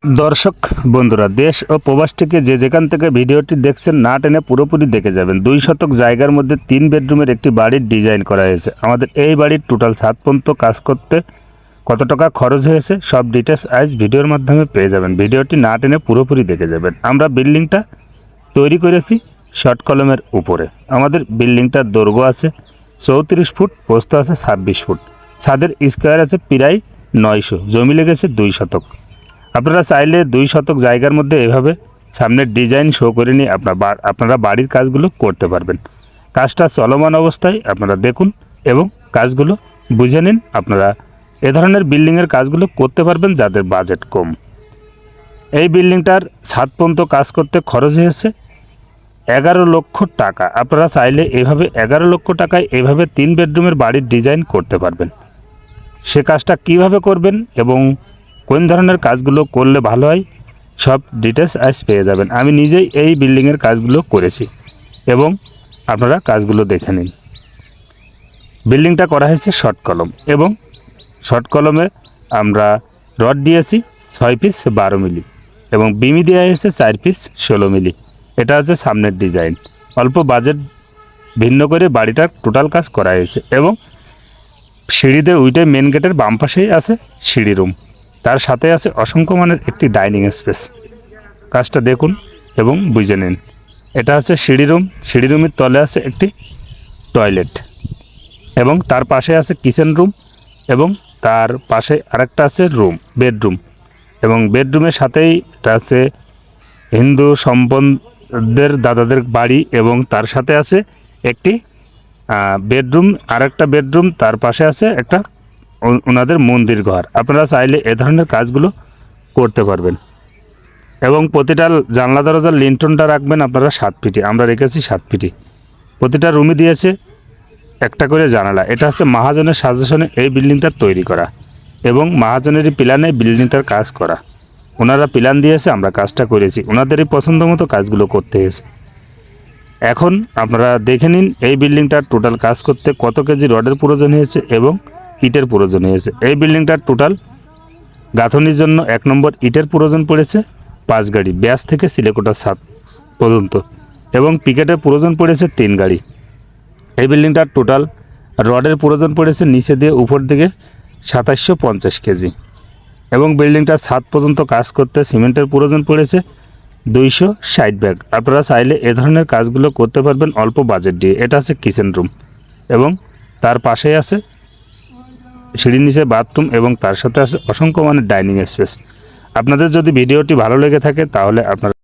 দর্শক বন্ধুরা, দেশ ও প্রবাস থেকে যে যেখান থেকে ভিডিওটি দেখছেন না টেনে পুরোপুরি দেখে যাবেন। 2 শতক জায়গার মধ্যে 3 বেডরুমের একটি বাড়ির ডিজাইন করা হয়েছে। আমাদের এই বাড়ির টোটাল ছাদ পর্যন্ত কাজ করতে কত টাকা খরচ হয়েছে সব ডিটেলস আজ ভিডিওর মাধ্যমে পেয়ে যাবেন। ভিডিওটি না টেনে পুরোপুরি দেখে যাবেন। আমরা বিল্ডিংটা তৈরি করেছি শর্ট কলমের উপরে। আমাদের বিল্ডিংটার দৈর্ঘ্য আছে 34 ফুট, প্রস্থ আছে 26 ফুট, ছাদের স্কোয়ার আছে প্রায় 900, জমি লেগেছে 2 শতক। আপনারা চাইলে 2 শতক জায়গার মধ্যে এভাবে সামনের ডিজাইন শো করে নিয়ে আপনারা বাড়ির কাজগুলো করতে পারবেন। কাজটা চলমান অবস্থায় আপনারা দেখুন এবং কাজগুলো বুঝে নিন। আপনারা এ ধরনের বিল্ডিংয়ের কাজগুলো করতে পারবেন যাদের বাজেট কম। এই বিল্ডিংটার ছাদ পর্যন্ত কাজ করতে খরচ হয়েছে 11 লক্ষ টাকা। আপনারা চাইলে এভাবে 11 লক্ষ টাকায় এভাবে 3 বেডরুমের বাড়ির ডিজাইন করতে পারবেন। সে কাজটা কিভাবে করবেন এবং কোন ধরনের কাজগুলো করলে ভালো হয় সব ডিটেলস আজ পেয়ে যাবেন। আমি নিজেই এই বিল্ডিংয়ের কাজগুলো করেছি এবং আপনারা কাজগুলো দেখে নিন। বিল্ডিংটা করা হয়েছে শর্ট কলম এবং শর্ট কলমে আমরা রড দিয়েছি 6 পিস 12 মিলি এবং বিমি দেওয়া হয়েছে 4 পিস 16 মিলি। এটা হচ্ছে সামনের ডিজাইন। অল্প বাজেট ভিন্ন করে বাড়িটার টোটাল কাজ করা হয়েছে এবং সিঁড়িতে উইটে মেন গেটের বাম পাশেই আছে সিঁড়ি রুম, তার সাথে আছে অসংখ্য মানের একটি ডাইনিং স্পেস। কাজটা দেখুন এবং বুঝে নিন। এটা আছে সিঁড়ি রুম। সিঁড়ি রুমের তলে আছে একটি টয়লেট এবং তার পাশে আছে কিচেন রুম এবং তার পাশে আরেকটা আছে বেডরুম এবং বেডরুমের সাথেই এটা আছে হিন্দু সম্পদের দাদাদের বাড়ি এবং তার সাথে আছে একটি বেডরুম, আরেকটা বেডরুম, তার পাশে আছে একটা ওনাদের মন্দির ঘর। আপনারা চাইলে এ ধরনের কাজগুলো করতে পারবেন এবং প্রতিটা জানলা দরজার লিন্টনটা রাখবেন আপনারা 7 ফিটি। আমরা রেখেছি 7 ফিটি। প্রতিটা রুমে দিয়েছে একটা করে জানালা। এটা হচ্ছে মহাজনের সাজেশনে এই বিল্ডিংটা তৈরি করা এবং মহাজনেরই প্ল্যানে বিল্ডিংটার কাজ করা। ওনারা প্ল্যান দিয়েছে, আমরা কাজটা করেছি, ওনাদেরই পছন্দ মতো কাজগুলো করতে হয়েছে। এখন আপনারা দেখে নিন এই বিল্ডিংটার টোটাল কাজ করতে কত কেজি রডের প্রয়োজন হয়েছে এবং ইটের প্রয়োজন হয়েছে। এই বিল্ডিংটার টোটাল গাঁথনির জন্য 1 নম্বর ইটের প্রয়োজন পড়েছে 5 গাড়ি ব্যাস থেকে সিলেকোটা ছাদ পর্যন্ত এবং পিকেটের প্রয়োজন পড়েছে 3 গাড়ি। এই বিল্ডিংটার টোটাল রডের প্রয়োজন পড়েছে নিচে দিয়ে উপর দিকে 2750 কেজি এবং বিল্ডিংটার ছাদ পর্যন্ত কাজ করতে সিমেন্টের প্রয়োজন পড়েছে 260 ব্যাগ। আপনারা চাইলে এ ধরনের কাজগুলো করতে পারবেন অল্প বাজেট দিয়ে। এটা আছে কিচেন রুম এবং তার পাশেই আছে সিঁড়ির নিচে বাথরুম এবং তার সাথে আছে অসংখ্য মানের ডাইনিং স্পেস। আপনাদের যদি ভিডিওটি ভালো লেগে থাকে তাহলে আপনারা